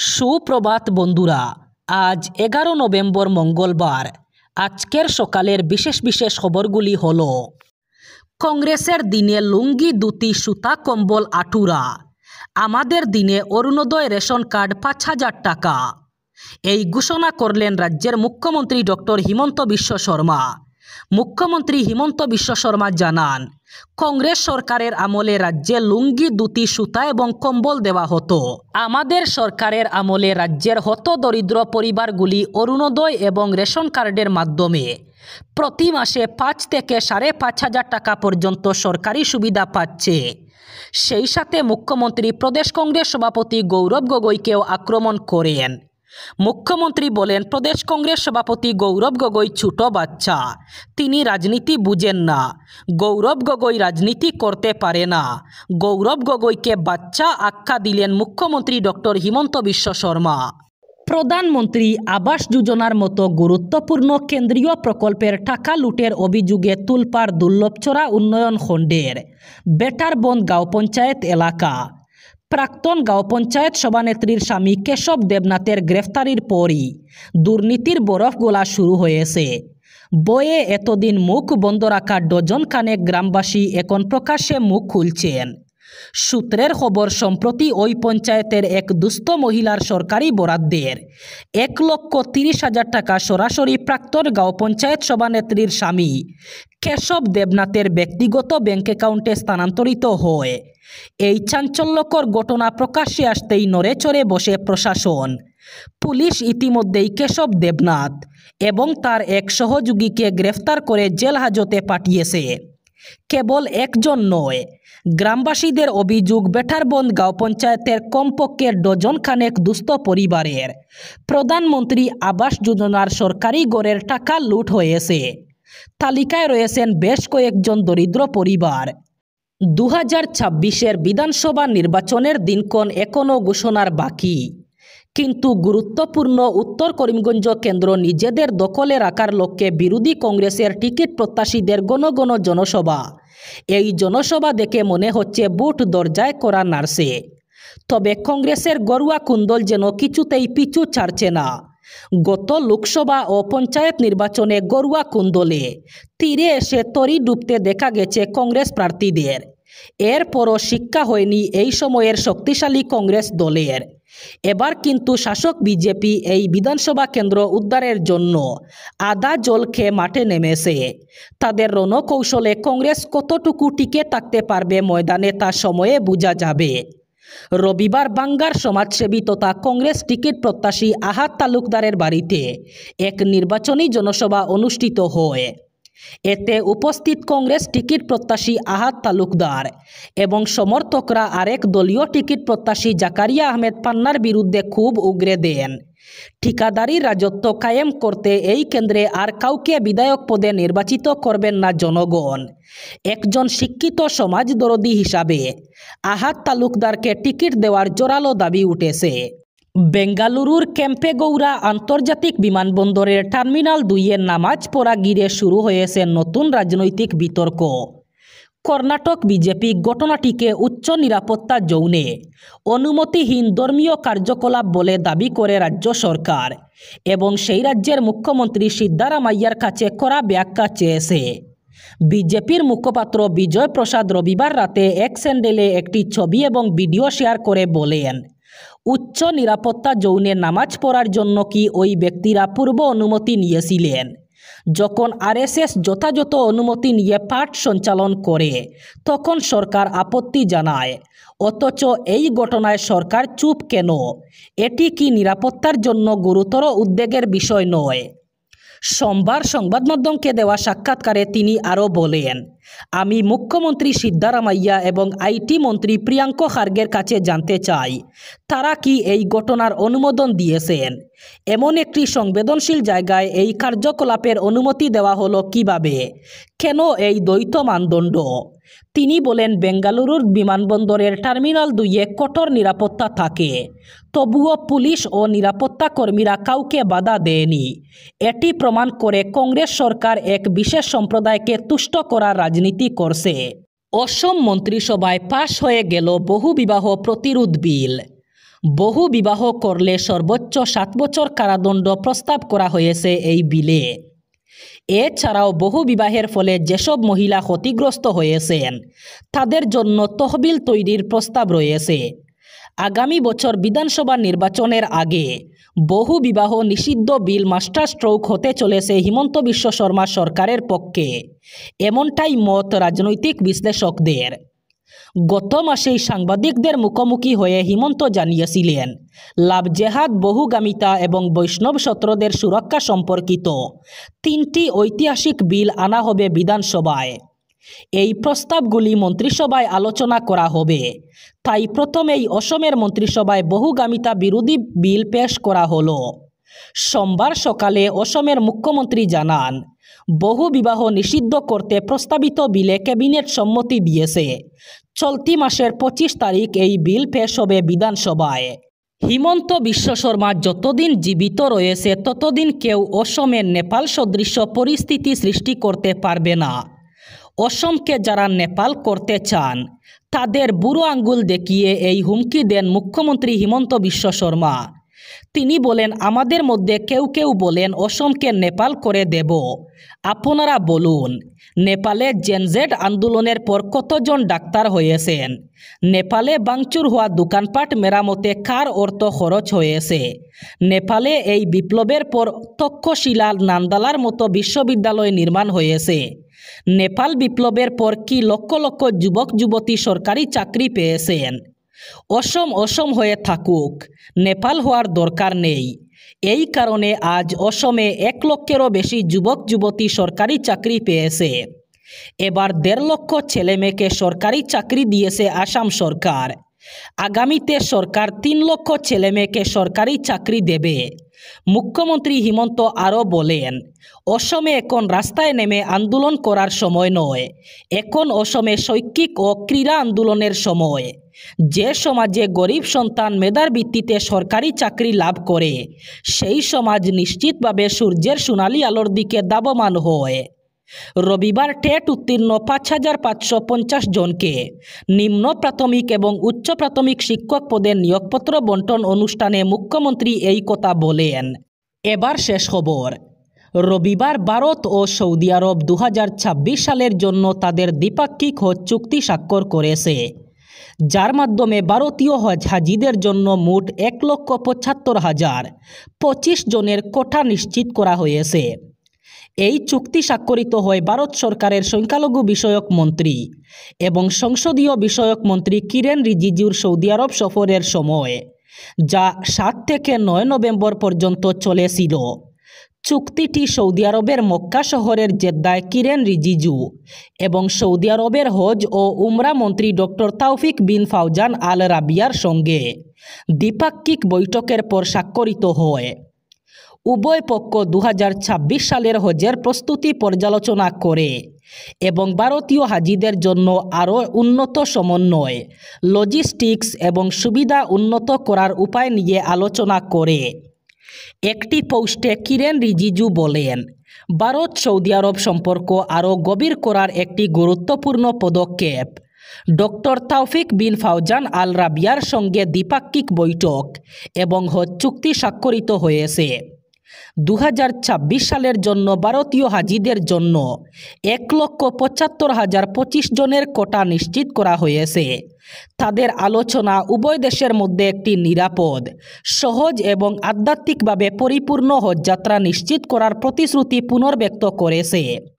সুপ্রভাত বন্ধুরা, আজ 11 নভেম্বর মঙ্গলবার। আজকের সকালের বিশেষ বিশেষ খবরগুলি হলো: কংগ্রেসের দিনে লুঙ্গি, ধুতি, সুতা, কম্বল, আটুরা। আমাদের দিনে অরুণোদয় রেশন কার্ড 5,000 টাকা। এই ঘোষণা করলেন রাজ্যের মুখ্যমন্ত্রী ডক্টর হিমন্ত বিশ্ব শর্মা। মুখ্যমন্ত্রী হিমন্ত বিশ্ব শর্মা জানান, কংগ্রেস সরকারের আমলে রাজ্যে লুঙ্গি, ধুতি, সুতা এবং কম্বল দেওয়া হতো। আমাদের সরকারের আমলে রাজ্যের হতদরিদ্র পরিবারগুলি অরুণোদয় এবং রেশন কার্ডের মাধ্যমে প্রতি মাসে 5 থেকে 5,500 টাকা পর্যন্ত সরকারি সুবিধা পাচ্ছে। সেই সাথে মুখ্যমন্ত্রী প্রদেশ কংগ্রেস সভাপতি গৌরব গগৈকেও আক্রমণ করেন। মুখ্যমন্ত্রী বলেন, প্রদেশ কংগ্রেস সভাপতি গৌরব গগৈ ছোট বাচ্চা, তিনি রাজনীতি বুঝেন না। গৌরব গগৈ রাজনীতি করতে পারে না। গৌরব গগৈকে বাচ্চা আখ্যা দিলেন মুখ্যমন্ত্রী ডক্টর হিমন্ত বিশ্ব শর্মা। প্রধানমন্ত্রী আবাস যোজনার মতো গুরুত্বপূর্ণ কেন্দ্রীয় প্রকল্পের টাকা লুটের অভিযোগে তুলপাড় দুর্লভচড়া উন্নয়ন খণ্ডের বেটারবন্দ গাঁও পঞ্চায়েত এলাকা। প্রাক্তন গাঁও পঞ্চায়েত সভানেত্রীর স্বামী কেশব দেবনাথের গ্রেফতারির পরই দুর্নীতির বরফ গলা শুরু হয়েছে। বয়ে এতদিন মুখ বন্ধ রাখা ডজন খানেক গ্রামবাসী এখন প্রকাশ্যে মুখ খুলছেন। সূত্রের খবর, সম্প্রতি ওই পঞ্চায়েতের এক দুস্থ মহিলার সরকারি বরাদ্দের 1,30,000 টাকা সরাসরি প্রাক্তন গাঁও পঞ্চায়েত সভানেত্রীর স্বামী কেশব দেবনাথের ব্যক্তিগত ব্যাংক অ্যাকাউন্টে স্থানান্তরিত হয়। এই চাঞ্চল্যকর ঘটনা প্রকাশ্যে আসতেই নড়েচড়ে বসে প্রশাসন। পুলিশ ইতিমধ্যেই কেশব দেবনাথ এবং তার এক সহযোগীকে গ্রেফতার করে জেল হাজতে পাঠিয়েছে। কেবল একজন নয়, গ্রামবাসীদের অভিযোগ, বেটারবন্দ গাঁও পঞ্চায়েতের কমপক্ষে ডজন খানেক দুস্থ পরিবারের প্রধানমন্ত্রী আবাস যোজনার সরকারি ঘরের টাকা লুট হয়েছে। তালিকায় রয়েছেন বেশ কয়েকজন দরিদ্র পরিবার। 2026-এর বিধানসভা নির্বাচনের দিনক্ষণ এখনও ঘোষণার বাকি, কিন্তু গুরুত্বপূর্ণ উত্তর করিমগঞ্জ কেন্দ্র নিজেদের দখলে রাখার লক্ষ্যে বিরোধী কংগ্রেসের টিকিট প্রত্যাশীদের ঘন ঘন জনসভা। এই জনসভা দেখে মনে হচ্ছে বুট দরজায় করা নাড়ছে। তবে কংগ্রেসের গড়ুয়া কুন্দল যেন কিছুতেই পিছু ছাড়ছে না। গত লোকসভা ও পঞ্চায়েত নির্বাচনে গড়ুয়া কুন্দলে তীরে এসে তরি ডুবতে দেখা গেছে কংগ্রেস প্রার্থীদের। এরপরও শিক্ষা হয়নি এই সময়ের শক্তিশালী কংগ্রেস দলের। এবার কিন্তু শাসক বিজেপি এই বিধানসভা কেন্দ্র উদ্ধারের জন্য আদা জল খেয়ে মাঠে নেমেছে। তাদের রণকৌশলে কংগ্রেস কতটুকু টিকে থাকতে পারবে ময়দানে, তা সময়ে বোঝা যাবে। রবিবার বাঙ্গার সমাজসেবী তথা কংগ্রেস টিকিট প্রত্যাশী আহাত তালুকদারের বাড়িতে এক নির্বাচনী জনসভা অনুষ্ঠিত হয়। এতে উপস্থিত কংগ্রেস টিকিট প্রত্যাশী আহাত তালুকদার এবং সমর্থকরা আরেক দলীয় টিকিট প্রত্যাশী জাকারিয়া আহমেদ পান্নার বিরুদ্ধে খুব উগরে দেন। ঠিকাদারি রাজত্ব কায়েম করতে এই কেন্দ্রে আর কাউকে বিধায়ক পদে নির্বাচিত করবেন না জনগণ। একজন শিক্ষিত সমাজদরদী হিসাবে আহাত তালুকদারকে টিকিট দেওয়ার জোরালো দাবি উঠেছে। বেঙ্গালুরুর কেম্পেগৌড়া আন্তর্জাতিক বিমানবন্দরের টার্মিনাল 2-এর নামাজ পড়া ঘিরে শুরু হয়েছে নতুন রাজনৈতিক বিতর্ক। কর্ণাটক বিজেপি ঘটনাটিকে উচ্চ নিরাপত্তা জোনে অনুমতিহীন ধর্মীয় কার্যকলাপ বলে দাবি করে রাজ্য সরকার এবং সেই রাজ্যের মুখ্যমন্ত্রী সিদ্ধারামাইয়ার কাছে কড়া ব্যাখ্যা চেয়েছে। বিজেপির মুখপাত্র বিজয় প্রসাদ রবিবার রাতে এক্স হ্যান্ডেলে একটি ছবি এবং ভিডিও শেয়ার করে বলেন, উচ্চ নিরাপত্তা জোনে নামাজ পড়ার জন্য কি ওই ব্যক্তিরা পূর্ব অনুমতি নিয়েছিলেন? যখন আরএসএস যথাযথ অনুমতি নিয়ে পাঠ সঞ্চালন করে তখন সরকার আপত্তি জানায়, অথচ এই ঘটনায় সরকার চুপ কেন? এটি কি নিরাপত্তার জন্য গুরুতর উদ্বেগের বিষয় নয়? সোমবার সংবাদ মাধ্যমকে দেওয়া সাক্ষাৎকারে তিনি আরও বলেন, আমি মুখ্যমন্ত্রী সিদ্ধারামাইয়া এবং আইটি মন্ত্রী প্রিয়াঙ্ক খার্গের কাছে জানতে চাই, তারা কি এই ঘটনার অনুমোদন দিয়েছেন? এমন একটি সংবেদনশীল জায়গায় এই কার্যকলাপের অনুমতি দেওয়া হলো কিভাবে? কেন এই দ্বৈত মানদণ্ড? তিনি বলেন, বেঙ্গালুরুর বিমানবন্দরের টার্মিনাল 2-এ কঠোর নিরাপত্তা থাকে, তবুও পুলিশ ও নিরাপত্তা কর্মীরা কাউকে বাধা দেয়নি। এটি প্রমাণ করে কংগ্রেস সরকার এক বিশেষ সম্প্রদায়কে তুষ্ট করার রাজনীতি করছে। অসম মন্ত্রিসভায় পাশ হয়ে গেল বহুবিবাহ প্রতিরোধ বিল। বহু বিবাহ করলে সর্বোচ্চ 7 বছর কারাদণ্ড প্রস্তাব করা হয়েছে এই বিলে। এছাড়াও বহু বিবাহের ফলে যেসব মহিলা ক্ষতিগ্রস্ত হয়েছেন তাদের জন্য তহবিল তৈরির প্রস্তাব রয়েছে। আগামী বছর বিধানসভা নির্বাচনের আগে বহু বিবাহ নিষিদ্ধ বিল মাস্টার স্ট্রোক হতে চলেছে হিমন্ত বিশ্ব শর্মা সরকারের পক্ষে, এমনটাই মত রাজনৈতিক বিশ্লেষকদের। গত মাসেই সাংবাদিকদের মুখোমুখি হয়ে হিমন্ত জানিয়েছিলেন লাভ জেহাদ, বহুগামিতা এবং বৈষ্ণব সত্রদের সুরক্ষা সম্পর্কিত 3টি ঐতিহাসিক বিল আনা হবে বিধানসভায়। এই প্রস্তাবগুলি মন্ত্রিসভায় আলোচনা করা হবে। তাই প্রথমেই অসমের মন্ত্রিসভায় বহুগামিতা বিরোধী বিল পেশ করা হলো। সোমবার সকালে অসমের মুখ্যমন্ত্রী জানান, বহু বিবাহ নিষিদ্ধ করতে প্রস্তাবিত বিলে ক্যাবিনেট সম্মতি দিয়েছে। চলতি মাসের 25 তারিখ এই বিল পেশ হবে বিধানসভায়। হিমন্ত বিশ্ব শর্মা যতদিন জীবিত রয়েছে ততদিন কেউ অসমের নেপাল সদৃশ পরিস্থিতি সৃষ্টি করতে পারবে না। অসমকে যারা নেপাল করতে চান তাদের বুড়ো আঙ্গুল দেখিয়ে এই হুমকি দেন মুখ্যমন্ত্রী হিমন্ত বিশ্ব শর্মা। তিনি বলেন, আমাদের মধ্যে কেউ কেউ বলেন অসমকে নেপাল করে দেব। আপনারা বলুন, নেপালে জেনজেড আন্দোলনের পর কতজন ডাক্তার হয়েছেন? নেপালে ভাঙচুর হওয়া দোকানপাট মেরামতে কার অর্থ খরচ হয়েছে? নেপালে এই বিপ্লবের পর তক্ষশিলা, নান্দালার মতো বিশ্ববিদ্যালয় নির্মাণ হয়েছে। নেপাল বিপ্লবের পর কি লক্ষ লক্ষ যুবক যুবতী সরকারি চাকরি পেয়েছেন? অসম অসম হয়ে থাকুক, নেপাল হওয়ার দরকার নেই। এই কারণে আজ অসমে 1 লক্ষেরও বেশি যুবক যুবতী সরকারি চাকরি পেয়েছে। এবার 1.5 লক্ষ ছেলেমেয়েকে সরকারি চাকরি দিয়েছে আসাম সরকার। আগামীতে সরকার 3 লক্ষ ছেলেমেয়েকে সরকারি চাকরি দেবে। মুখ্যমন্ত্রী হিমন্ত আরও বলেন, অসমে এখন রাস্তায় নেমে আন্দোলন করার সময় নয়, এখন অসমে শৈক্ষিক ও ক্রীড়া আন্দোলনের সময়। যে সমাজে গরিব সন্তান মেধার ভিত্তিতে সরকারি চাকরি লাভ করে সেই সমাজ নিশ্চিতভাবে সূর্যের সোনালি আলোর দিকে ধাবমান হয়। রবিবার টেট উত্তীর্ণ 5550 জনকে নিম্ন প্রাথমিক এবং উচ্চ প্রাথমিক শিক্ষক পদে নিয়োগপত্র বন্টন অনুষ্ঠানে মুখ্যমন্ত্রী এই কথা বলেন। এবার শেষ খবর। রবিবার ভারত ও সৌদি আরব 2026 সালের জন্য তাদের দ্বিপাক্ষিক হজ চুক্তি স্বাক্ষর করেছে, যার মাধ্যমে ভারতীয় হাজিদের জন্য মোট 1,75,025 জনের কোটা নিশ্চিত করা হয়েছে। এই চুক্তি স্বাক্ষরিত হয় ভারত সরকারের সংখ্যালঘু বিষয়ক মন্ত্রী এবং সংসদীয় বিষয়ক মন্ত্রী কিরেন রিজিজুর সৌদি আরব সফরের সময়, যা 7 থেকে 9 নভেম্বর পর্যন্ত চলেছিল। চুক্তিটি সৌদি আরবের মক্কা শহরের জেদ্দায় কিরেন রিজিজু এবং সৌদি আরবের হজ ও উমরা মন্ত্রী ডক্টর তাওফিক বিন ফাওজান আল রাবিয়ার সঙ্গে দ্বিপাক্ষিক বৈঠকের পর স্বাক্ষরিত হয়। উভয় পক্ষ 2026 সালের হজের প্রস্তুতি পর্যালোচনা করে এবং ভারতীয় হাজিদের জন্য আরও উন্নত সমন্বয়, লজিস্টিক্স এবং সুবিধা উন্নত করার উপায় নিয়ে আলোচনা করে। একটি পোস্টে কিরেন রিজিজু বলেন, ভারত সৌদি আরব সম্পর্ক আরও গভীর করার একটি গুরুত্বপূর্ণ পদক্ষেপ। ডক্টর তাওফিক বিন ফাওজান আল রাবিয়ার সঙ্গে দ্বিপাক্ষিক বৈঠক এবং হজ চুক্তি স্বাক্ষরিত হয়েছে। 2026 সালের জন্য ভারতীয় হাজিদের জন্য 1,75,025 জনের কোটা নিশ্চিত করা হয়েছে। তাদের আলোচনা উভয় দেশের মধ্যে একটি নিরাপদ, সহজ এবং আধ্যাত্মিকভাবে পরিপূর্ণ হজযাত্রা নিশ্চিত করার প্রতিশ্রুতি পুনর্ব্যক্ত করেছে।